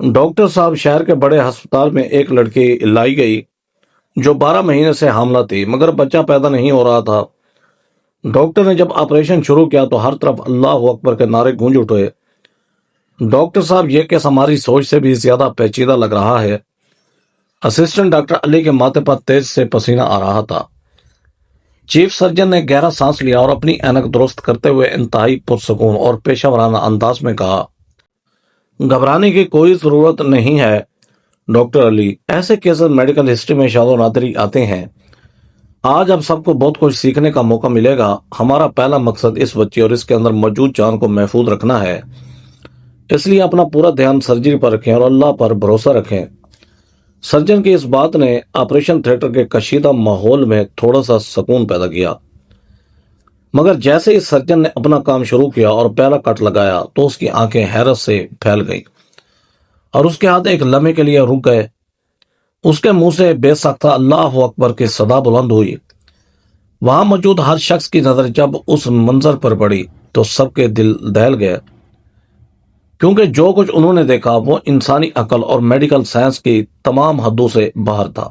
Doctor صاحب، شہر کے بڑے ہسپتال میں ایک لڑکی لائی گئی جو 12 مہینے سے حاملہ تھی، مگر بچہ پیدا نہیں ہو رہا تھا۔ ڈاکٹر نے جب آپریشن شروع کیا تو ہر طرف اللہ اکبر کے نعرے گونج اٹھے۔ ڈاکٹر صاحب، یہ کیس ہماری سوچ سے بھی زیادہ پیچیدہ لگ رہا ہے۔ اسسٹنٹ ڈاکٹر علی کے ماتھے پر تیز سے پسینہ آ رہا تھا۔ چیف سرجن نے گہرا سانس لیا اور اپنی اینک درست کرتے ہوئے انتہائی پرسکون اور پیشہ ورانہ انداز میں کہا، گھبرانے کی کوئی ضرورت نہیں ہے ڈاکٹر علی، ایسے کیسز میڈیکل ہسٹری میں شاذ و نادر آتے ہیں۔ آج اب سب کو بہت کچھ سیکھنے کا موقع ملے گا۔ ہمارا پہلا مقصد اس بچی اور اس کے اندر موجود جان کو محفوظ رکھنا ہے، اس لیے اپنا پورا دھیان سرجری پر رکھیں اور اللہ پر بھروسہ رکھیں۔ سرجن کی اس بات نے آپریشن تھیٹر کے کشیدہ ماحول میں تھوڑا سا سکون پیدا کیا، مگر جیسے ہی سرجن نے اپنا کام شروع کیا اور پہلا کٹ لگایا تو اس کی آنکھیں حیرت سے پھیل گئیں اور اس کے ہاتھ ایک لمحے کے لیے رک گئے۔ اس کے منہ سے بے ساختہ اللہ اکبر کی صدا بلند ہوئی۔ وہاں موجود ہر شخص کی نظر جب اس منظر پر پڑی تو سب کے دل دہل گئے، کیونکہ جو کچھ انہوں نے دیکھا وہ انسانی عقل اور میڈیکل سائنس کی تمام حدوں سے باہر تھا۔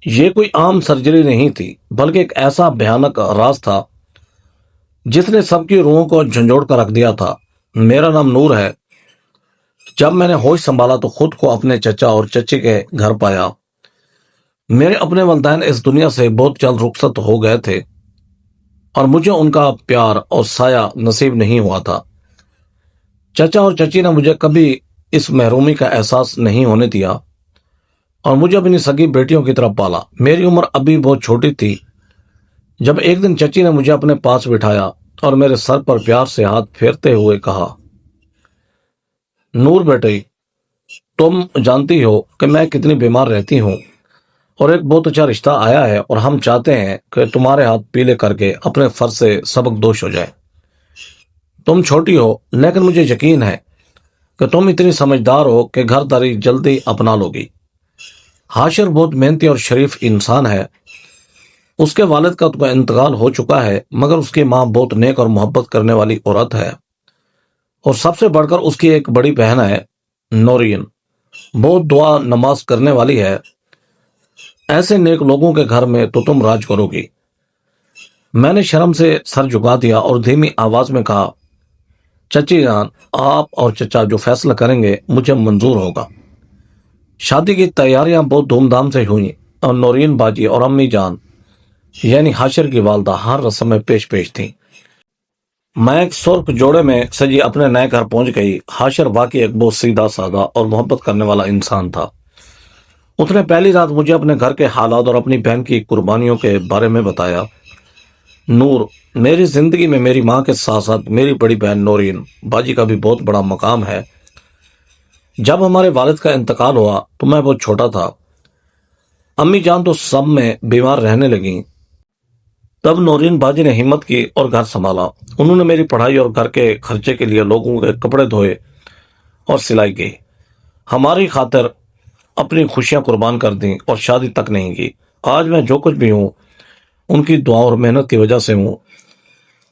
یہ کوئی عام سرجری نہیں تھی، بلکہ ایک ایسا بھیانک راز تھا جس نے سب کی روحوں کو جھنجھوڑ کر رکھ دیا تھا۔ میرا نام نور ہے۔ جب میں نے ہوش سنبھالا تو خود کو اپنے چچا اور چچی کے گھر پایا۔ میرے اپنے والدین اس دنیا سے بہت جلد رخصت ہو گئے تھے اور مجھے ان کا پیار اور سایہ نصیب نہیں ہوا تھا۔ چچا اور چچی نے مجھے کبھی اس محرومی کا احساس نہیں ہونے دیا اور مجھے اپنی سگی بیٹیوں کی طرف پالا۔ میری عمر ابھی بہت چھوٹی تھی جب ایک دن چچی نے مجھے اپنے پاس بٹھایا اور میرے سر پر پیار سے ہاتھ پھیرتے ہوئے کہا، نور بیٹی، تم جانتی ہو کہ میں کتنی بیمار رہتی ہوں اور ایک بہت اچھا رشتہ آیا ہے اور ہم چاہتے ہیں کہ تمہارے ہاتھ پیلے کر کے اپنے فرض سے سبق دوش ہو جائے۔ تم چھوٹی ہو لیکن مجھے یقین ہے کہ تم اتنی سمجھدار ہو کہ گھر داری جلدی اپنا لو گی۔ حاشر بہت محنتی اور شریف انسان ہے۔ اس کے والد کا تو انتقال ہو چکا ہے، مگر اس کی ماں بہت نیک اور محبت کرنے والی عورت ہے، اور سب سے بڑھ کر اس کی ایک بڑی بہن ہے نورین، بہت دعا نماز کرنے والی ہے۔ ایسے نیک لوگوں کے گھر میں تو تم راج کرو گی۔ میں نے شرم سے سر جھکا دیا اور دھیمی آواز میں کہا، چچی جان، آپ اور چچا جو فیصلہ کریں گے مجھے منظور ہوگا۔ شادی کی تیاریاں بہت دھوم دھام سے ہوئیں اور نورین باجی اور امی جان یعنی حاشر کی والدہ ہر رسم میں پیش تھیں۔ میں ایک سرخ جوڑے میں سجی اپنے نئے گھر پہنچ گئی۔ حاشر واقعی ایک بہت سیدھا سادہ اور محبت کرنے والا انسان تھا۔ اس نے پہلی رات مجھے اپنے گھر کے حالات اور اپنی بہن کی قربانیوں کے بارے میں بتایا۔ نور، میری زندگی میں میری ماں کے ساتھ ساتھ میری بڑی بہن نورین باجی کا بھی بہت بڑا مقام ہے۔ جب ہمارے والد کا انتقال ہوا تو میں بہت چھوٹا تھا۔ امی جان تو سب میں بیمار رہنے لگیں۔ تب نورین باجی نے ہمت کی اور گھر سنبھالا۔ انہوں نے میری پڑھائی اور گھر کے خرچے کے لیے لوگوں کے کپڑے دھوئے اور سلائی کی، ہماری خاطر اپنی خوشیاں قربان کر دیں اور شادی تک نہیں کی۔ آج میں جو کچھ بھی ہوں ان کی دعا اور محنت کی وجہ سے ہوں۔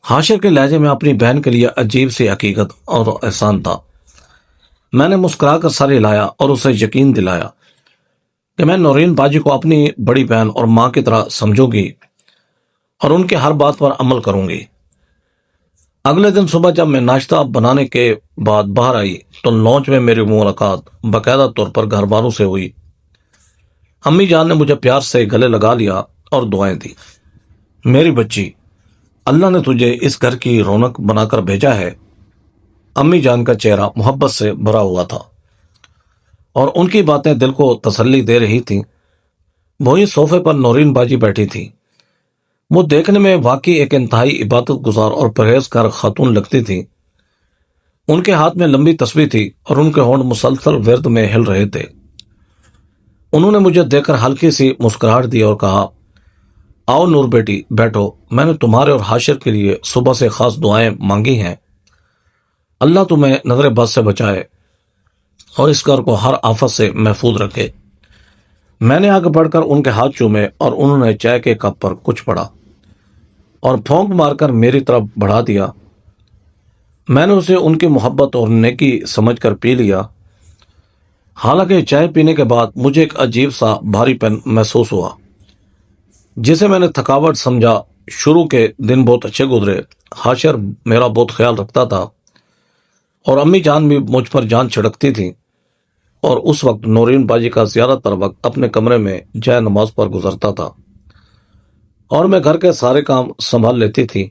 حاشر کے لہجے میں اپنی بہن کے لیے عجیب سی حقیقت اور احسان تھا۔ میں نے مسکرا کر سر ہلایا اور اسے یقین دلایا کہ میں نورین باجی کو اپنی بڑی بہن اور ماں کی طرح سمجھوں گی اور ان کے ہر بات پر عمل کروں گی۔ اگلے دن صبح جب میں ناشتہ بنانے کے بعد باہر آئی تو لانچ میں میری ملاقات باقاعدہ طور پر گھر والوں سے ہوئی۔ امی جان نے مجھے پیار سے گلے لگا لیا اور دعائیں دی۔ میری بچی، اللہ نے تجھے اس گھر کی رونق بنا کر بھیجا ہے۔ امی جان کا چہرہ محبت سے بھرا ہوا تھا اور ان کی باتیں دل کو تسلی دے رہی تھیں۔ وہی صوفے پر نورین باجی بیٹھی تھی۔ وہ دیکھنے میں واقعی ایک انتہائی عبادت گزار اور پرہیزگار خاتون لگتی تھی۔ ان کے ہاتھ میں لمبی تسبیح تھی اور ان کے ہونٹ مسلسل ورد میں ہل رہے تھے۔ انہوں نے مجھے دیکھ کر ہلکی سی مسکراہٹ دی اور کہا، آؤ نور بیٹی، بیٹھو، میں نے تمہارے اور حاشر کے لیے صبح سے خاص دعائیں مانگی ہیں۔ اللہ تمہیں نظر بد سے بچائے اور اس گھر کو ہر آفت سے محفوظ رکھے۔ میں نے آگے بڑھ کر ان کے ہاتھ چومے اور انہوں نے چائے کے کپ پر کچھ پڑا اور پھونک مار کر میری طرف بڑھا دیا۔ میں نے اسے ان کی محبت اور نیکی سمجھ کر پی لیا۔ حالانکہ چائے پینے کے بعد مجھے ایک عجیب سا بھاری پن محسوس ہوا جسے میں نے تھکاوٹ سمجھا۔ شروع کے دن بہت اچھے گزرے۔ حاشر میرا بہت خیال رکھتا تھا اور امی جان بھی مجھ پر جان چھڑکتی تھی، اور اس وقت نورین باجی کا زیادہ تر وقت اپنے کمرے میں جائے نماز پر گزرتا تھا اور میں گھر کے سارے کام سنبھال لیتی تھی۔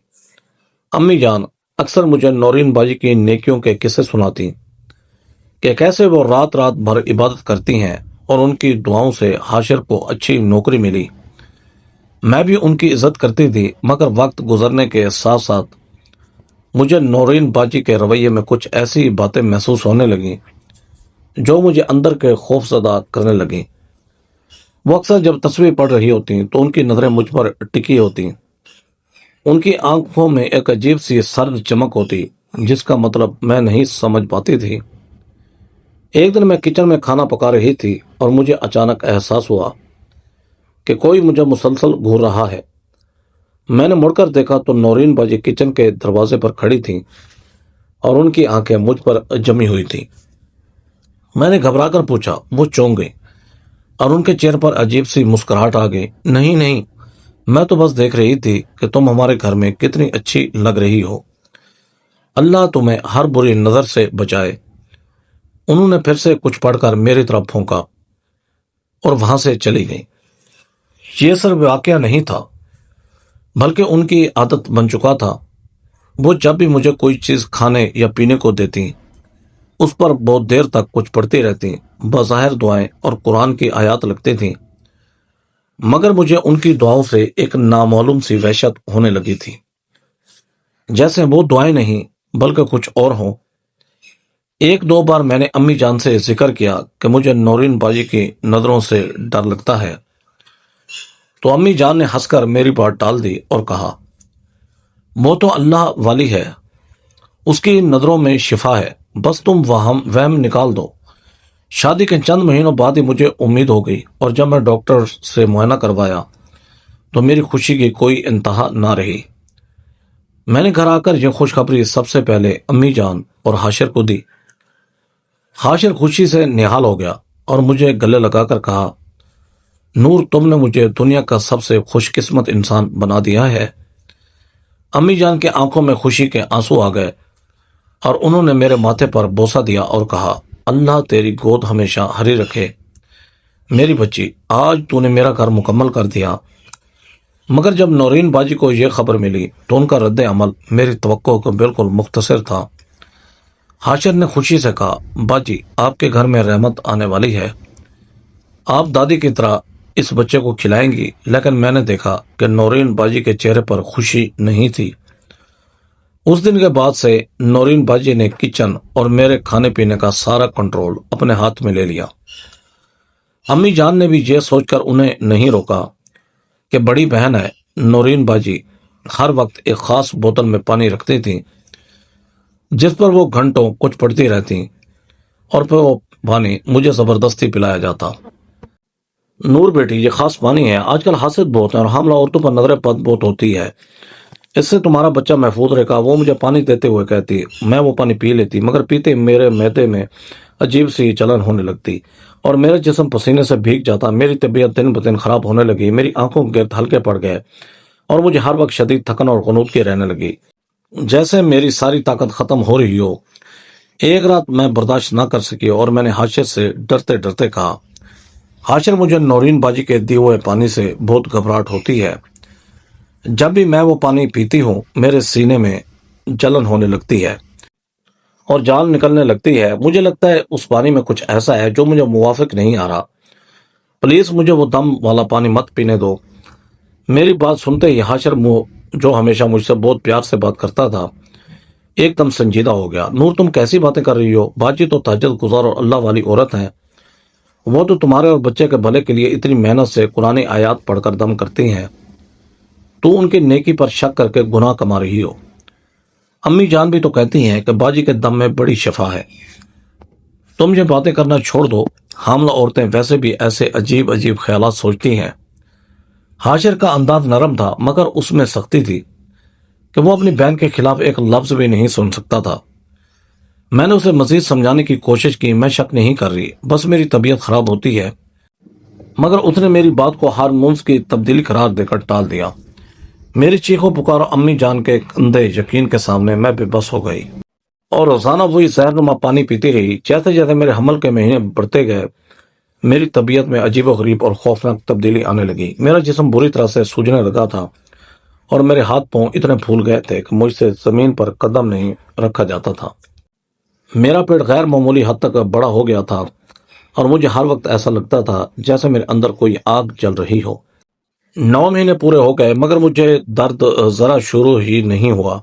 امی جان اکثر مجھے نورین باجی کی نیکیوں کے قصے سناتی کہ کیسے وہ رات رات بھر عبادت کرتی ہیں اور ان کی دعاؤں سے حاشر کو اچھی نوکری ملی۔ میں بھی ان کی عزت کرتی تھی، مگر وقت گزرنے کے ساتھ ساتھ مجھے نورین باجی کے رویے میں کچھ ایسی باتیں محسوس ہونے لگیں جو مجھے اندر کے خوف زدہ کرنے لگیں۔ وہ اکثر جب تسبیح پڑھ رہی ہوتی تو ان کی نظریں مجھ پر ٹکی ہوتی۔ ان کی آنکھوں میں ایک عجیب سی سرد چمک ہوتی جس کا مطلب میں نہیں سمجھ پاتی تھی۔ ایک دن میں کچن میں کھانا پکا رہی تھی اور مجھے اچانک احساس ہوا کہ کوئی مجھے مسلسل گھور رہا ہے۔ میں نے مڑ کر دیکھا تو نورین باجی کچن کے دروازے پر کھڑی تھیں اور ان کی آنکھیں مجھ پر جمی ہوئی تھیں۔ میں نے گھبرا کر پوچھا۔ وہ چونک گئی اور ان کے چہرے پر عجیب سی مسکراہٹ آ گئی۔ نہیں نہیں، میں تو بس دیکھ رہی تھی کہ تم ہمارے گھر میں کتنی اچھی لگ رہی ہو، اللہ تمہیں ہر بری نظر سے بچائے۔ انہوں نے پھر سے کچھ پڑھ کر میری طرف پھونکا اور وہاں سے چلی گئی۔ یہ صرف واقعہ نہیں تھا بلکہ ان کی عادت بن چکا تھا۔ وہ جب بھی مجھے کوئی چیز کھانے یا پینے کو دیتی اس پر بہت دیر تک کچھ پڑھتی رہتی۔ بظاہر دعائیں اور قرآن کی آیات لگتی تھیں، مگر مجھے ان کی دعاؤں سے ایک نامعلوم سی وحشت ہونے لگی تھی، جیسے وہ دعائیں نہیں بلکہ کچھ اور ہوں۔ ایک دو بار میں نے امی جان سے ذکر کیا کہ مجھے نورین باجی کی نظروں سے ڈر لگتا ہے، تو امی جان نے ہنس کر میری بات ٹال دی اور کہا، وہ تو اللہ والی ہے، اس کی نظروں میں شفا ہے، بس تم وہم نکال دو۔ شادی کے چند مہینوں بعد ہی مجھے امید ہو گئی، اور جب میں ڈاکٹر سے معائنہ کروایا تو میری خوشی کی کوئی انتہا نہ رہی۔ میں نے گھر آ کر یہ خوشخبری سب سے پہلے امی جان اور حاشر کو دی۔ حاشر خوشی سے نہال ہو گیا اور مجھے گلے لگا کر کہا، نور، تم نے مجھے دنیا کا سب سے خوش قسمت انسان بنا دیا ہے۔ امی جان کے آنکھوں میں خوشی کے آنسو آ گئے اور انہوں نے میرے ماتھے پر بوسہ دیا اور کہا، اللہ تیری گود ہمیشہ ہری رکھے میری بچی، آج تو نے میرا گھر مکمل کر دیا۔ مگر جب نورین باجی کو یہ خبر ملی تو ان کا رد عمل میری توقع کو بالکل مختصر تھا۔ حاشر نے خوشی سے کہا، باجی، آپ کے گھر میں رحمت آنے والی ہے، آپ دادی کی طرح اس بچے کو کھلائیں گی۔ لیکن میں نے دیکھا کہ نورین باجی کے چہرے پر خوشی نہیں تھی۔ اس دن کے بعد سے نورین باجی نے کچن اور میرے کھانے پینے کا سارا کنٹرول اپنے ہاتھ میں لے لیا۔ امی جان نے بھی یہ سوچ کر انہیں نہیں روکا کہ بڑی بہن ہے۔ نورین باجی ہر وقت ایک خاص بوتل میں پانی رکھتی تھی جس پر وہ گھنٹوں کچھ پڑتی رہتی، اور پھر وہ پانی مجھے زبردستی پلایا جاتا۔ نور بیٹی، یہ خاص پانی ہے، آج کل حاسد بہت ہیں اور حاملہ عورتوں پر نظر بد بہت ہوتی ہے، اس سے تمہارا بچہ محفوظ رہے گا۔ وہ مجھے پانی دیتے ہوئے کہتی، میں وہ پانی پی لیتی، مگر پیتے میرے معدے میں عجیب سی جلن ہونے لگتی اور میرا جسم پسینے سے بھیگ جاتا۔ میری طبیعت دن بدن خراب ہونے لگی، میری آنکھوں کے گرد ہلکے پڑ گئے اور مجھے ہر وقت شدید تھکن اور غنودگی رہنے لگی، جیسے میری ساری طاقت ختم ہو رہی ہو۔ ایک رات میں برداشت نہ کر سکی اور میں نے حاشر سے ڈرتے ڈرتے کہا، حاشر، مجھے نورین باجی کے دیے ہوئے پانی سے بہت گھبراہٹ ہوتی ہے۔ جب بھی میں وہ پانی پیتی ہوں میرے سینے میں جلن ہونے لگتی ہے اور جال نکلنے لگتی ہے۔ مجھے لگتا ہے اس پانی میں کچھ ایسا ہے جو مجھے موافق نہیں آ رہا، پلیز مجھے وہ دم والا پانی مت پینے دو۔ میری بات سنتے ہی حاشر، جو ہمیشہ مجھ سے بہت پیار سے بات کرتا تھا، ایک دم سنجیدہ ہو گیا۔ نور، تم کیسی باتیں کر رہی ہو؟ باجی تو تہجد گزار اور اللہ والی عورت ہیں، وہ تو تمہارے اور بچے کے بھلے کے لیے اتنی محنت سے قرآن آیات پڑھ کر دم کرتی ہیں، تو ان کی نیکی پر شک کر کے گناہ کما رہی ہو۔ امی جان بھی تو کہتی ہیں کہ باجی کے دم میں بڑی شفا ہے۔ تم یہ باتیں کرنا چھوڑ دو، حاملہ عورتیں ویسے بھی ایسے عجیب عجیب خیالات سوچتی ہیں۔ حاشر کا انداز نرم تھا مگر اس میں سختی تھی کہ وہ اپنی بہن کے خلاف ایک لفظ بھی نہیں سن سکتا تھا۔ میں نے اسے مزید سمجھانے کی کوشش کی، میں شک نہیں کر رہی، بس میری طبیعت خراب ہوتی ہے، مگر اس نے میری بات کو ہارمونز کی تبدیلی قرار دے کر ٹال دیا۔ میری چیخوں پکار امی جان کے اندھے یقین کے سامنے میں بے بس ہو گئی اور روزانہ وہی زہرنما پانی پیتی رہی۔ جیسے جیسے میرے حمل کے مہینے بڑھتے گئے، میری طبیعت میں عجیب و غریب اور خوفناک تبدیلی آنے لگی۔ میرا جسم بری طرح سے سوجنے لگا تھا اور میرے ہاتھ پاؤں اتنے پھول گئے تھے کہ مجھ سے زمین پر قدم نہیں رکھا جاتا تھا۔ میرا پیٹ غیر معمولی حد تک بڑا ہو گیا تھا اور مجھے ہر وقت ایسا لگتا تھا جیسے میرے اندر کوئی آگ جل رہی ہو۔ 9 مہینے پورے ہو گئے مگر مجھے درد ذرا شروع ہی نہیں ہوا۔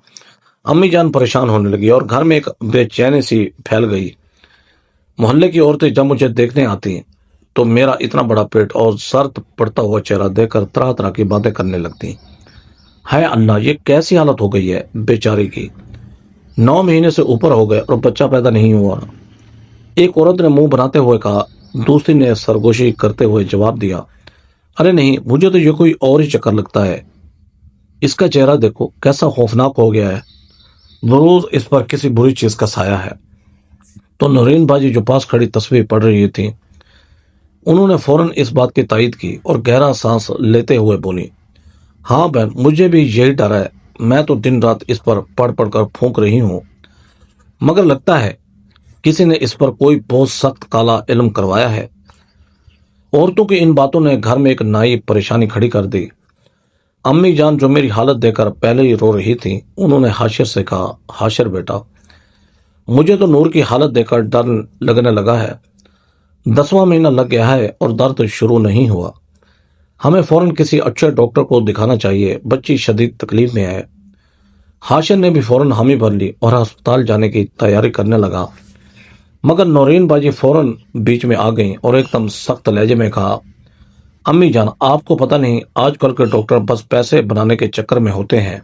امی جان پریشان ہونے لگی اور گھر میں ایک بے چینی سی پھیل گئی۔ محلے کی عورتیں جب مجھے دیکھنے آتی تو میرا اتنا بڑا پیٹ اور سرد پڑتا ہوا چہرہ دیکھ کر طرح طرح کی باتیں کرنے لگتی۔ ہائے اللہ، یہ کیسی حالت ہو گئی ہے بیچاری کی، 9 مہینے سے اوپر ہو گئے اور بچہ پیدا نہیں ہوا۔ ایک عورت نے منہ بناتے ہوئے کہا، دوسری نے سرگوشی کرتے ہوئے جواب دیا، ارے نہیں، مجھے تو یہ کوئی اور ہی چکر لگتا ہے، اس کا چہرہ دیکھو کیسا خوفناک ہو گیا ہے، ضرور اس پر کسی بری چیز کا سایہ ہے۔ تو نورین باجی جو پاس کھڑی تصویر پڑھ رہی تھی، انہوں نے فوراً اس بات کی تائید کی اور گہرا سانس لیتے ہوئے بولی، ہاں بہن، مجھے بھی یہی ڈر ہے، میں تو دن رات اس پر پڑھ پڑھ کر پھونک رہی ہوں، مگر لگتا ہے کسی نے اس پر کوئی بہت سخت کالا علم کروایا ہے۔ عورتوں کی ان باتوں نے گھر میں ایک نئی پریشانی کھڑی کر دی۔ امی جان جو میری حالت دیکھ کر پہلے ہی رو رہی تھی، انہوں نے حاشر سے کہا، حاشر بیٹا، مجھے تو نور کی حالت دیکھ کر ڈر لگنے لگا ہے، 10واں مہینہ لگ گیا ہے اور درد شروع نہیں ہوا، ہمیں فوراً کسی اچھے ڈاکٹر کو دکھانا چاہیے، بچی شدید تکلیف میں ہے۔ حاشر نے بھی فوراً حامی بھر لی اور ہسپتال جانے کی تیاری کرنے لگا، مگر نورین باجی فوراً بیچ میں آ گئیں اور ایک دم سخت لہجے میں کہا، امی جان، آپ کو پتہ نہیں آج کل کے ڈاکٹر بس پیسے بنانے کے چکر میں ہوتے ہیں،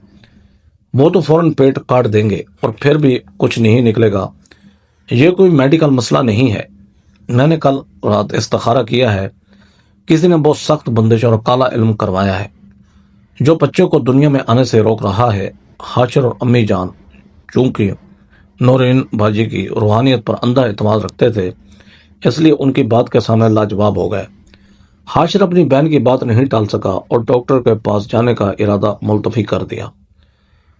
وہ تو فوراً پیٹ کاٹ دیں گے اور پھر بھی کچھ نہیں نکلے گا، یہ کوئی میڈیکل مسئلہ نہیں ہے، میں نے کل رات استخارہ کیا ہے، کسی نے بہت سخت بندش اور کالا علم کروایا ہے جو بچوں کو دنیا میں آنے سے روک رہا ہے۔ حاشر اور امی جان چونکہ نورین باجی کی روحانیت پر اندھا اعتماد رکھتے تھے، اس لیے ان کی بات کے سامنے لاجواب ہو گئے۔ حاشر اپنی بہن کی بات نہیں ٹال سکا اور ڈاکٹر کے پاس جانے کا ارادہ ملتوی کر دیا،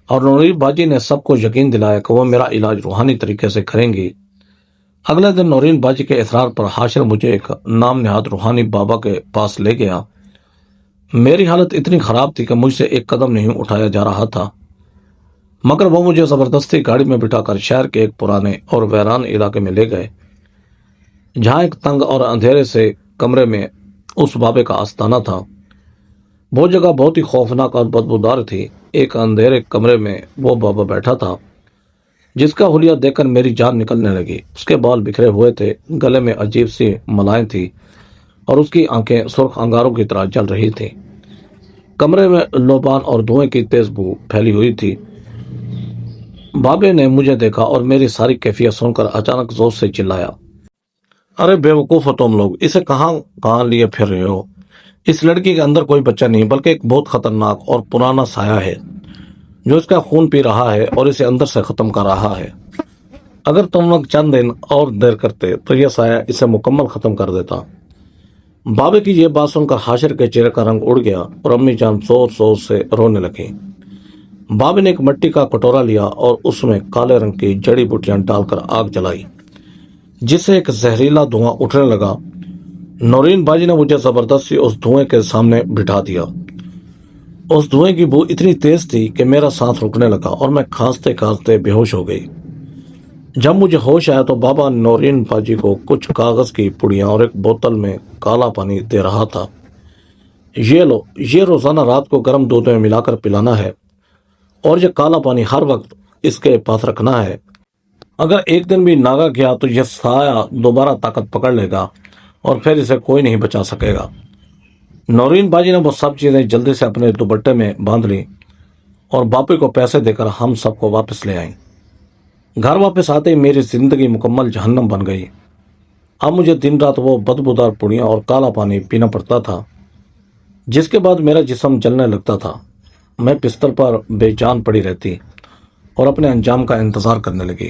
اور نورین باجی نے سب کو یقین دلایا کہ وہ میرا علاج روحانی طریقے سے کریں گی۔ اگلے دن نورین باجی کے اصرار پر حاشر مجھے ایک نام نہاد روحانی بابا کے پاس لے گیا۔ میری حالت اتنی خراب تھی کہ مجھ سے ایک قدم نہیں اٹھایا جا رہا تھا، مگر وہ مجھے زبردستی گاڑی میں بٹھا کر شہر کے ایک پرانے اور ویران علاقے میں لے گئے، جہاں ایک تنگ اور اندھیرے سے کمرے میں اس بابے کا آستانہ تھا۔ وہ جگہ بہت ہی خوفناک اور بدبودار تھی۔ ایک اندھیرے کمرے میں وہ بابا بیٹھا تھا جس کا حلیہ دیکھ کر میری جان نکلنے لگی۔ اس کے بال بکھرے ہوئے تھے، گلے میں عجیب سی ملائیں تھی اور اس کی آنکھیں سرخ انگاروں کی طرح جل رہی تھی۔ کمرے میں لوبان اور دھوئیں کی تیز بو پھیلی ہوئی تھی۔ بابے نے مجھے دیکھا اور میری ساری کیفیت سن کر اچانک زور سے چلایا، ارے بے وقوف ہو تم لوگ، اسے کہاں کہاں لیے پھر رہے ہو؟ اس لڑکی کے اندر کوئی بچہ نہیں بلکہ ایک بہت خطرناک اور پرانا سایہ ہے جو اس کا خون پی رہا ہے اور اسے اندر سے ختم کر رہا ہے۔ اگر تم لوگ چند دن اور دیر کرتے تو یہ سایہ اسے مکمل ختم کر دیتا۔ بابے کی یہ بات سن کر حاشر کے چہرے کا رنگ اڑ گیا اور امی جان زور زور سے رونے لگی۔ بابے نے ایک مٹی کا کٹورا لیا اور اس میں کالے رنگ کی جڑی بوٹیاں ڈال کر آگ جلائی، جس سے ایک زہریلا دھواں اٹھنے لگا۔ نورین باجی نے مجھے زبردستی اس دھوئیں کے سامنے بٹھا دیا۔ اس دھوئیں کی بو اتنی تیز تھی کہ میرا سانس رکنے لگا اور میں کھانستے کھانستے بے ہوش ہو گئی۔ جب مجھے ہوش آیا تو بابا نورین باجی کو کچھ کاغذ کی پڑیاں اور ایک بوتل میں کالا پانی دے رہا تھا۔ یہ لو، یہ روزانہ رات کو گرم دودھ میں ملا کر پلانا ہے اور یہ کالا پانی ہر وقت اس کے پاس رکھنا ہے۔ اگر ایک دن بھی ناگا گیا تو یہ سایہ دوبارہ طاقت پکڑ لے گا اور پھر اسے کوئی نہیں بچا سکے گا۔ نورین باجی نے وہ سب چیزیں جلدی سے اپنے دوپٹے میں باندھ لی اور باپے کو پیسے دے کر ہم سب کو واپس لے آئیں۔ گھر واپس آتے ہی میری زندگی مکمل جہنم بن گئی۔ اب مجھے دن رات وہ بدبودار پڑیاں اور کالا پانی پینا پڑتا تھا، جس کے بعد میرا جسم جلنے لگتا تھا۔ میں بستر پر بے جان پڑی رہتی اور اپنے انجام کا انتظار کرنے لگی۔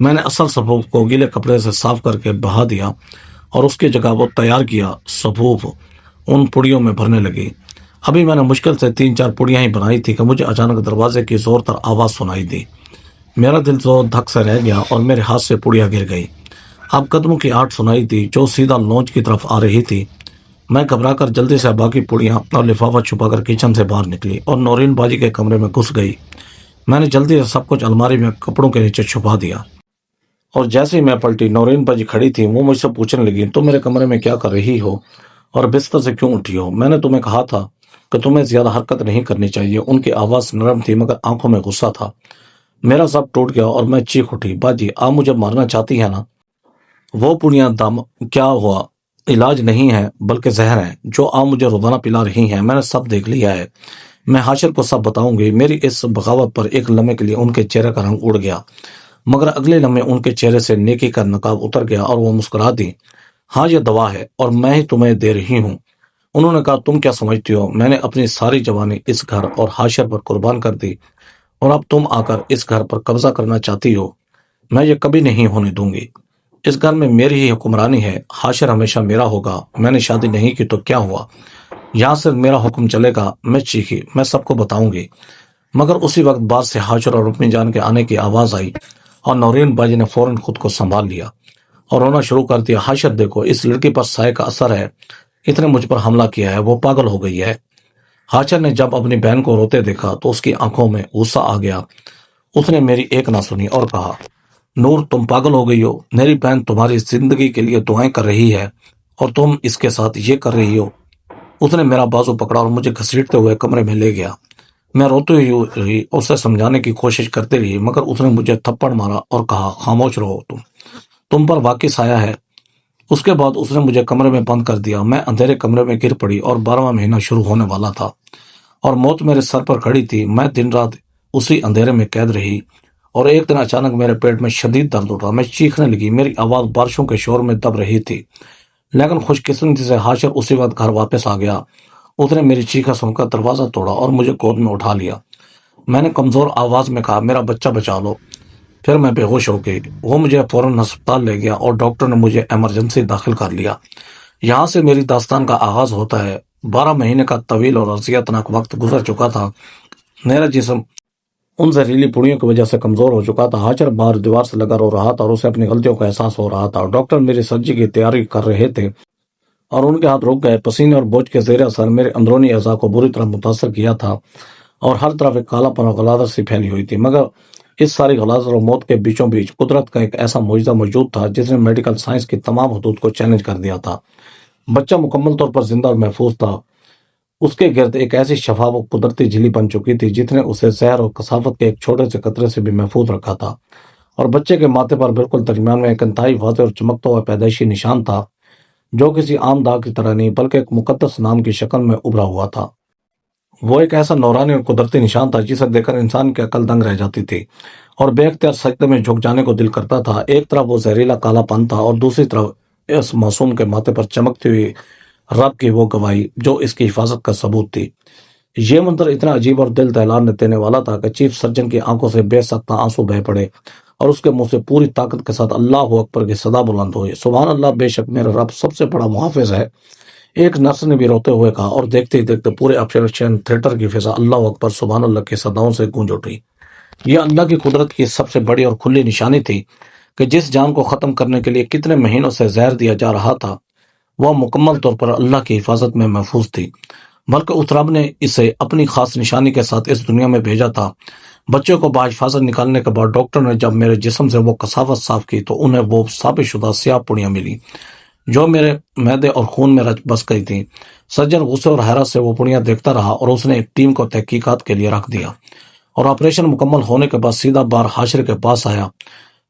میں نے اصل صفوف کو گیلے کپڑے سے صاف کر کے بہا دیا اور اس کی جگہ وہ تیار کیا صفوف ان پڑیوں میں بھرنے لگی۔ ابھی میں نے مشکل سے 3-4 پڑیاں ہی بنائی تھی کہ مجھے اچانک دروازے کی زور تر آواز سنائی دی۔ میرا دل تو دھک سے رہ گیا اور میرے ہاتھ سے پڑیاں گر گئی۔ اب قدموں کی آہٹ سنائی دی جو سیدھا لونچ کی طرف آ رہی تھی۔ میں گھبرا کر جلدی سے باقی پڑیاں اور لفافہ چھپا کر کچن سے باہر نکلی اور نورین باجی کے کمرے میں گھس گئی۔ میں نے جلدی سے سب کچھ الماری میں کپڑوں کے نیچے چھپا دیا اور جیسے ہی میں پلٹی نورین باجی کھڑی تھی، وہ مجھ سے پوچھنے لگی، تم میرے کمرے میں کیا کر رہی ہو اور بستر سے کیوں اٹھی ہو؟ میں نے تمہیں کہا تھا کہ تمہیں زیادہ حرکت نہیں کرنی چاہیے۔ ان کی آواز نرم تھی مگر آنکھوں میں غصہ تھا۔ میرا سب ٹوٹ گیا اور میں چیخ اٹھی، باجی آپ مجھے مارنا چاہتی ہیں نا؟ وہ پڑیاں دم کیا ہوا؟ علاج نہیں ہے بلکہ زہر ہے جو آپ مجھے روزانہ پلا رہی ہیں۔ میں نے سب دیکھ لیا ہے، میں حاشر کو سب بتاؤں گی۔ میری اس بغاوت پر ایک لمحے کے لیے ان کے چہرے کا رنگ اڑ گیا مگر اگلے لمحے ان کے چہرے سے نیکی کا نقاب اتر گیا اور وہ مسکرا دی، ہاں یہ دوا ہے اور میں ہی تمہیں دے رہی ہوں۔ انہوں نے کہا، تم کیا سمجھتی ہو میں نے اپنی ساری جوانی اس گھر اور حاشر پر قربان کر دی اور اب تم آ کر اس گھر پر قبضہ کرنا چاہتی ہو؟ میں یہ کبھی نہیں ہونے دوں گی۔ اس گھر میں میری ہی حکمرانی ہے، حاشر ہمیشہ میرا ہوگا۔ میں نے شادی نہیں کی تو کیا ہوا، یہاں سے میرا حکم چلے گا۔ میں چیخی، میں سب کو بتاؤں گی۔ مگر اسی وقت باہر سے حاشر اور اپنی جان کے آنے کی آواز آئی اور نورین باجی نے فوراً خود کو سنبھال لیا اور رونا شروع کر دیا۔ حاشر دیکھو، اس لڑکی پر سائے کا اثر ہے، اس نے مجھ پر حملہ کیا ہے، وہ پاگل ہو گئی ہے۔ حاشر نے جب اپنی بہن کو روتے دیکھا تو اس کی آنکھوں میں غصہ آ گیا۔ اس نے میری ایک نہ سنی اور کہا، نور تم پاگل ہو گئی ہو، میری بہن تمہاری زندگی کے لیے دعائیں کر رہی ہے اور تم اس کے ساتھ یہ کر رہی ہو۔ اس نے میرا بازو پکڑا اور مجھے گھسیٹتے ہوئے کمرے میں لے گیا۔ میں روتے ہی رہی، اسے سمجھانے کی کوشش کرتے رہی مگر اس نے مجھے تھپڑ مارا اور کہا، خاموش رہو، تم پر واقعی سایہ ہے۔ اس کے بعد اس نے مجھے کمرے میں بند کر دیا۔ میں اندھیرے کمرے میں گر پڑی اور 12واں مہینہ شروع ہونے والا تھا اور موت میرے سر پر کھڑی تھی۔ میں دن رات اسی اندھیرے میں قید رہی اور ایک دن اچانک میرے پیٹ میں شدید درد اٹھا۔ میں چیخنے لگی، میری آواز بارشوں کے شور میں دب رہی تھی لیکن خوش قسمتی سے حاشر اسی وقت گھر واپس آ گیا۔ اس نے میری چیخیں سن کر دروازہ توڑا اور مجھے گود میں اٹھا لیا۔ میں نے کمزور آواز میں کہا، میرا بچہ بچا لو۔ پھر میں بے ہوش ہو گئی۔ وہ مجھے فوراً ہسپتال لے گیا اور ڈاکٹر نے مجھے ایمرجنسی داخل کر لیا۔ یہاں سے میری داستان کا آغاز ہوتا ہے۔ 12 مہینے کا طویل اور اذیتناک وقت گزر چکا تھا۔ میرا جسم ان زہریلی پڑیوں کی وجہ سے کمزور ہو چکا تھا۔ حاشر باہر دیوار سے لگا رو رہا تھا اور اسے اپنی غلطیوں کا احساس ہو رہا تھا۔ ڈاکٹر میری سرجری کی تیاری کر رہے تھے اور ان کے ہاتھ رک گئے۔ پسینے اور بوجھ کے زیر اثر میرے اندرونی اعضاء کو بری طرح متاثر کیا تھا اور ہر طرف ایک کالا پن اور غلاظت سی پھیلی ہوئی تھی۔ مگر اس ساری غلاظت اور موت کے بیچوں بیچ قدرت کا ایک ایسا معجزہ موجود تھا جس نے میڈیکل سائنس کی تمام حدود کو چیلنج کر دیا تھا۔ بچہ مکمل طور پر زندہ اور محفوظ تھا۔ اس کے گرد ایک ایسی شفاف اور قدرتی جھلی بن چکی تھی جس نے اسے زہر اور کثافت کے ایک چھوٹے سے قطرے سے بھی محفوظ رکھا تھا، اور بچے کے ماتھے پر بالکل درمیان میں ایک انتہائی واضح اور چمکتا ہوا پیدائشی نشان تھا جو کسی عام داغ کی طرح نہیں بلکہ ایک مقدس نام کی شکل میں ابھرا ہوا تھا۔ وہ ایک ایسا نورانی اور قدرتی نشان تھا جسے دیکھ کر انسان کی عقل دنگ رہ جاتی تھی اور بے اختیار سجدے میں جھک جانے کو دل کرتا تھا۔ ایک طرف وہ زہریلا کالا پن تھا اور دوسری طرف اس معصوم کے ماتھے پر چمکتی ہوئی رب کی وہ گواہی جو اس کی حفاظت کا ثبوت تھی۔ یہ منظر اتنا عجیب اور دل دہلانے دینے والا تھا کہ چیف سرجن کی آنکھوں سے بے سختہ آنسو بہہ پڑے اور اس کے منہ سے پوری طاقت کے ساتھ اللہ اکبر کی صدا بلند ہوئی۔ سبحان اللہ، بے شک میرا رب سب سے بڑا محافظ ہے، ایک نرس نے بھی روتے ہوئے کہا، اور دیکھتے ہی دیکھتے پورے آپریشن تھیٹر کی فضا اللہ اکبر سبحان اللہ کی صداؤں سے گونج اٹھی۔ یہ اللہ کی قدرت کی سب سے بڑی اور کھلی نشانی تھی کہ جس جان کو ختم کرنے کے لیے کتنے مہینوں سے زہر دیا جا رہا تھا وہ مکمل طور پر اللہ کی حفاظت میں محفوظ تھی، بلکہ اس رب نے اسے اپنی خاص نشانی کے ساتھ اس دنیا میں بھیجا تھا۔ بچے کو باحفاظت نکالنے کے بعد ڈاکٹر نے جب میرے جسم سے وہ کثافت صاف کی تو انہیں وہ ثابت شدہ سیاہ پڑیاں ملی جو میرے معدے اور خون میں رچ بس گئی تھی۔ سرجن غصے اور حیرت سے وہ پڑیاں دیکھتا رہا اور اس نے ایک ٹیم کو تحقیقات کے لیے رکھ دیا اور آپریشن مکمل ہونے کے بعد سیدھا بار حاشر کے پاس آیا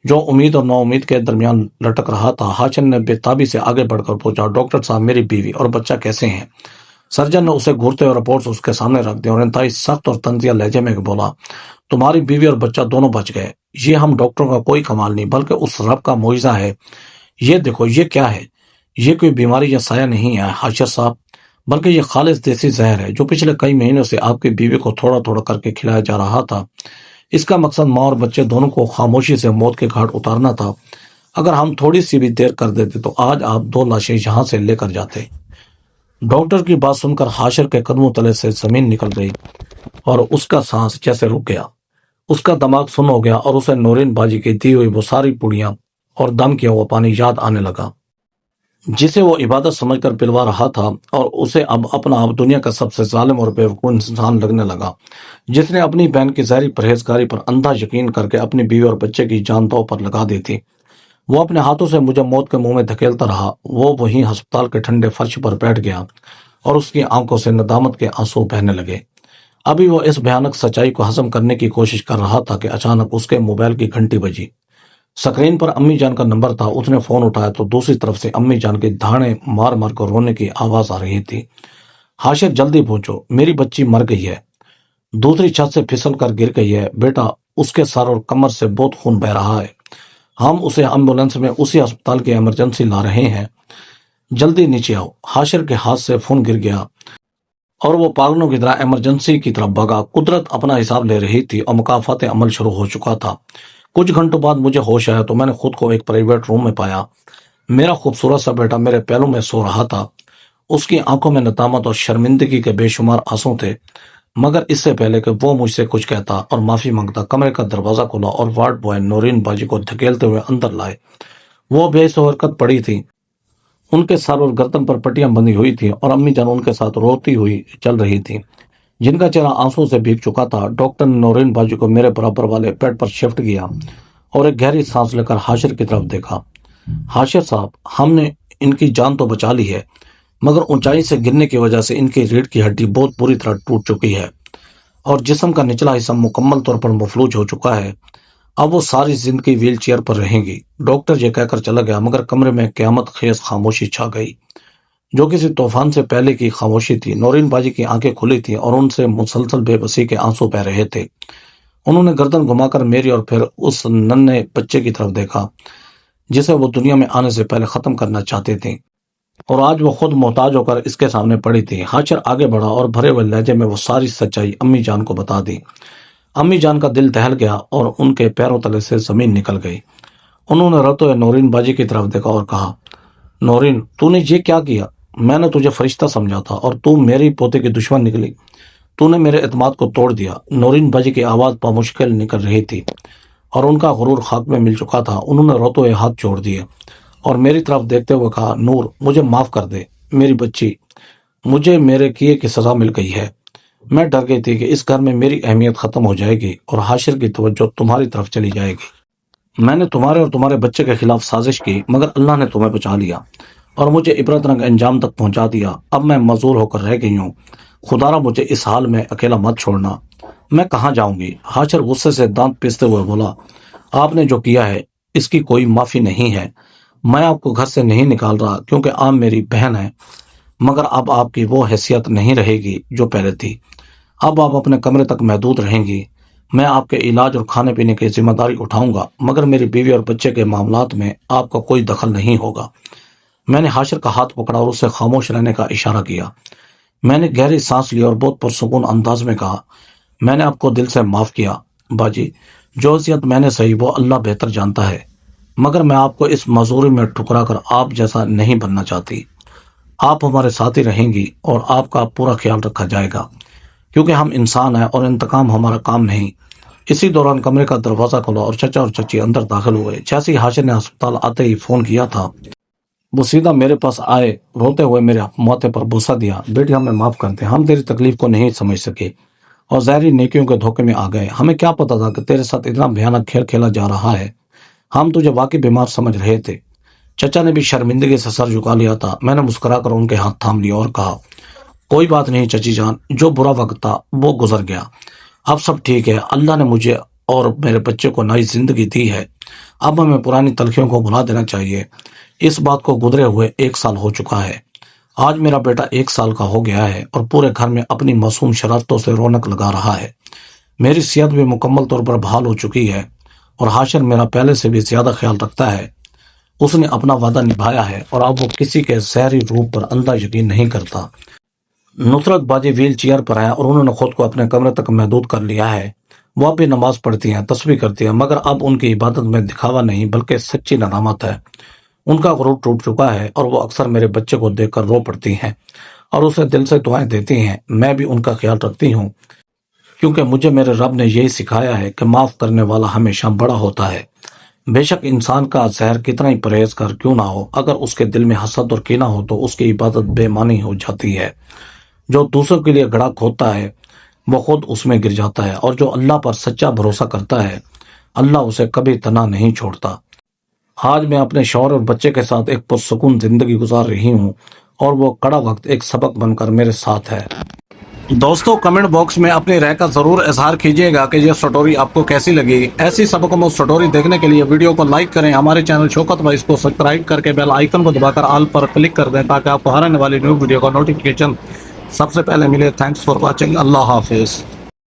جو امید اور نا امید کے درمیان لٹک رہا تھا۔ حاشر نے بے تابی سے آگے بڑھ کر پوچھا، ڈاکٹر صاحب میری بیوی اور بچہ کیسے ہیں؟ سرجن نے اسے گھورتے ہوئے رپورٹس اس کے سامنے رکھ دیا اور انتہائی سخت اور طنزیہ لہجے میں بولا، تمہاری بیوی اور بچہ دونوں بچ گئے۔ یہ ہم ڈاکٹروں کا کوئی کمال نہیں بلکہ اس رب کا معجزہ ہے۔ یہ دیکھو، یہ کیا ہے؟ یہ کوئی بیماری یا سایہ نہیں ہے حاشر صاحب، بلکہ یہ خالص دیسی زہر ہے جو پچھلے کئی مہینوں سے آپ کی بیوی کو تھوڑا تھوڑا کر کے کھلایا جا رہا تھا۔ اس کا مقصد ماں اور بچے دونوں کو خاموشی سے موت کے گھاٹ اتارنا تھا۔ اگر ہم تھوڑی سی بھی دیر کر دیتے تو آج آپ 2 لاشیں یہاں سے لے کر جاتے۔ ڈاکٹر کی بات سن کر حاشر کے قدموں تلے سے زمین نکل گئی اور اس کا سانس جیسے رک گیا۔ اس کا دماغ سن ہو گیا اور اسے نورین باجی کی دی ہوئی وہ ساری پوڑیاں اور دم کیا ہوا پانی یاد آنے لگا، جسے وہ عبادت سمجھ کر پلوا رہا تھا، اور اسے اب اپنا آپ دنیا کا سب سے ظالم اور بیوقوف انسان لگنے لگا، جس نے اپنی بہن کی ظاہری پرہیزگاری پر اندھا یقین کر کے اپنی بیوی اور بچے کی جان داؤ پر لگا دی تھی۔ وہ اپنے ہاتھوں سے مجھے موت کے منہ میں دھکیلتا رہا۔ وہ وہیں ہسپتال کے ٹھنڈے فرش پر بیٹھ گیا اور اس کی آنکھوں سے ندامت کے آنسو بہنے لگے۔ ابھی وہ اس بھیانک سچائی کو ہضم کرنے کی کوشش کر رہا تھا کہ اچانک اس کے موبائل کی گھنٹی بجی۔ سکرین پر امی جان کا نمبر تھا۔ اس نے فون اٹھایا تو دوسری طرف سے امی جان کی دھاڑیں مار مار کر رونے کی آواز آ رہی تھی۔ حاشر جلدی پہنچو، میری بچی مر گئی ہے، دوسری چھت سے پھسل کر گر گئی ہے بیٹا، اس کے سر اور کمر سے بہت خون بہ رہا ہے، ہم اسے ایمبولینس میں اسی ہسپتال کی ایمرجنسی لا رہے ہیں، جلدی نیچے آؤ۔ حاشر کے ہاتھ سے فون گر گیا اور وہ پاگلوں کی طرح ایمرجنسی کی طرف بھاگا۔ قدرت اپنا حساب لے رہی تھی اور مکافات عمل شروع ہو چکا تھا۔ کچھ گھنٹوں بعد مجھے ہوش آیا تو میں نے خود کو ایک پرائیویٹ روم میں پایا۔ میرا خوبصورت سا بیٹا میرے پہلو میں سو رہا تھا۔ اس کی آنکھوں میں ندامت اور شرمندگی کے بے شمار آنسو تھے، مگر اس سے پہلے کہ وہ مجھ سے کچھ کہتا اور معافی مانگتا، کمرے کا دروازہ کھلا اور وارڈ بوائے نورین باجی کو دھکیلتے ہوئے اندر لائے۔ وہ بے حرکت پڑی تھی، ان کے سر اور گردن پر پٹیاں بندھی ہوئی تھی اور امی جان ان کے ساتھ روتی ہوئی چل رہی تھی، جن کا چہرہ آنسو سے بھیگ چکا تھا۔ ڈاکٹر نے نورین باجی کو میرے برابر والے بیڈ پر شفٹ کیا اور ایک گہری سانس لے کر حاشر کی طرف دیکھا۔ حاشر صاحب، ہم نے ان کی جان تو بچا لی ہے، مگر اونچائی سے گرنے کی وجہ سے ان کی ریڑھ کی ہڈی بہت بری طرح ٹوٹ چکی ہے اور جسم کا نچلا حصہ مکمل طور پر مفلوج ہو چکا ہے۔ اب وہ ساری زندگی ویل چیئر پر رہیں گی۔ ڈاکٹر یہ کہہ کر چلا گیا، مگر کمرے میں قیامت خیز خاموشی چھا گئی، جو کسی طوفان سے پہلے کی خاموشی تھی۔ نورین باجی کی آنکھیں کھلی تھیں اور ان سے مسلسل بے بسی کے آنسو بہ رہے تھے۔ انہوں نے گردن گھما کر میری اور پھر اس ننھے بچے کی طرف دیکھا، جسے وہ دنیا میں آنے سے پہلے ختم کرنا چاہتے تھے، اور آج وہ خود محتاج ہو کر اس کے سامنے پڑی تھی۔ حاشر آگے بڑھا اور بھرے ہوئے لہجے میں وہ ساری سچائی امی جان کو بتا دی۔ امی جان کا دل دہل گیا اور ان کے پیروں تلے سے زمین نکل گئی۔ انہوں نے روتے ہوئے نورین باجی کی طرف دیکھا اور کہا، نورین، تو نے یہ کیا کیا؟ میں نے تجھے فرشتہ سمجھا تھا اور تو میری پوتے کی دشمن نکلی، تو نے میرے اعتماد کو توڑ دیا۔ نورین باجی کی آواز بمشکل نکل رہی تھی اور ان کا غرور خاک میں مل چکا تھا۔ انہوں نے روتے ہوئے ہاتھ جوڑ دیے اور میری طرف دیکھتے ہوئے کہا، نور، مجھے معاف کر دے میری بچی، مجھے میرے کیے کی سزا مل گئی ہے۔ میں ڈر گئی تھی کہ اس گھر میں میری اہمیت ختم ہو جائے گی اور حاشر کی توجہ تمہاری طرف چلی جائے گی۔ میں نے تمہارے اور تمہارے بچے کے خلاف سازش کی، مگر اللہ نے تمہیں بچا لیا اور مجھے عبرت ناک انجام تک پہنچا دیا۔ اب میں معذور ہو کر رہ گئی ہوں، خدا را مجھے اس حال میں اکیلا مت چھوڑنا، میں کہاں جاؤں گی؟ حاشر غصے سے دانت پیستے ہوئے بولا، آپ نے جو کیا ہے اس کی کوئی معافی نہیں ہے۔ میں آپ کو گھر سے نہیں نکال رہا کیونکہ آپ میری بہن ہے، مگر اب آپ کی وہ حیثیت نہیں رہے گی جو پہلے تھی۔ اب آپ اپنے کمرے تک محدود رہیں گی۔ میں آپ کے علاج اور کھانے پینے کی ذمہ داری اٹھاؤں گا، مگر میری بیوی اور بچے کے معاملات میں آپ کا کوئی دخل نہیں ہوگا۔ میں نے حاشر کا ہاتھ پکڑا اور اسے خاموش رہنے کا اشارہ کیا۔ میں نے گہری سانس لی اور بہت پرسکون انداز میں کہا، میں نے آپ کو دل سے معاف کیا باجی، جو اذیت میں نے سہی وہ اللہ بہتر جانتا ہے، مگر میں آپ کو اس معذوری میں ٹھکرا کر آپ جیسا نہیں بننا چاہتی۔ آپ ہمارے ساتھ ہی رہیں گی اور آپ کا پورا خیال رکھا جائے گا، کیونکہ ہم انسان ہیں اور انتقام ہمارا کام نہیں۔ اسی دوران کمرے کا دروازہ کھلا اور چچا اور چچی اندر داخل ہوئے۔ جیسے ہی حاشر نے ہسپتال آتے ہی فون کیا تھا، وہ سیدھا میرے پاس آئے، روتے ہوئے میرے ماتھے پر بوسہ دیا، بیٹی ہمیں معاف کر دے، ہم تیری تکلیف کو نہیں سمجھ سکے اور ظاہری نیکیوں کے دھوکے میں آ گئے۔ ہمیں کیا پتا تھا کہ تیرے ساتھ اتنا بھیانک کھیل کھیلا جا رہا ہے، ہم تجھے واقعی بیمار سمجھ رہے تھے۔ چچا نے بھی شرمندگی سے سر جھکا لیا تھا۔ میں نے مسکرا کر ان کے ہاتھ تھام لیا اور کہا، کوئی بات نہیں چچی جان، جو برا وقت تھا وہ گزر گیا، اب سب ٹھیک ہے۔ اللہ نے مجھے اور میرے بچے کو نئی زندگی دی ہے، اب ہمیں پرانی تلخیوں کو بھلا دینا چاہیے۔ اس بات کو گزرے ہوئے 1 سال ہو چکا ہے۔ آج میرا بیٹا 1 سال کا ہو گیا ہے اور پورے گھر میں اپنی معصوم شرارتوں سے رونق لگا رہا ہے۔ میری صحت بھی مکمل طور پر بحال ہو چکی ہے اور حاشر میرا پہلے سے بھی زیادہ خیال رکھتا ہے۔ اس نے اپنا وعدہ نبھایا ہے اور اب وہ کسی کے زہری روپ پر اندھا یقین نہیں کرتا۔ نصرت باجی ویل چیئر پر ہے اور انہوں نے خود کو اپنے کمرے تک محدود کر لیا ہے وہ اب بھی نماز پڑھتی ہیں، تسبیح کرتی ہیں، مگر اب ان کی عبادت میں دکھاوا نہیں بلکہ سچی ندامت ہے۔ ان کا غرور ٹوٹ چکا ہے اور وہ اکثر میرے بچے کو دیکھ کر رو پڑتی ہیں اور اسے دل سے دعائیں دیتی ہیں۔ میں بھی ان کا خیال رکھتی ہوں کیونکہ مجھے میرے رب نے یہی سکھایا ہے کہ معاف کرنے والا ہمیشہ بڑا ہوتا ہے۔ بے شک انسان کا زہر کتنا ہی پرہیزگار کیوں نہ ہو، اگر اس کے دل میں حسد اور کینہ ہو تو اس کی عبادت بے معنی ہو جاتی ہے۔ جو دوسروں کے لیے گڑھا کھودتا ہے وہ خود اس میں گر جاتا ہے، اور جو اللہ پر سچا بھروسہ کرتا ہے اللہ اسے کبھی تنہا نہیں چھوڑتا۔ آج میں اپنے شوہر اور بچے کے ساتھ ایک پرسکون زندگی گزار رہی ہوں اور وہ کڑا وقت ایک سبق بن کر میرے ساتھ ہے۔ دوستو کمنٹ باکس میں اپنی رائے کا ضرور اظہار کیجئے گا کہ یہ سٹوری آپ کو کیسی لگی۔ ایسی سبق آموز سٹوری دیکھنے کے لیے ویڈیو کو لائک کریں، ہمارے چینل شوکت وائس کو سبسکرائب کر کے بیل آئیکن کو دبا کر آل پر کلک کر دیں تاکہ آپ کو ہر آنے والی نیو ویڈیو کا نوٹیفیکیشن سب سے پہلے ملے۔ Thanks for watching. اللہ حافظ۔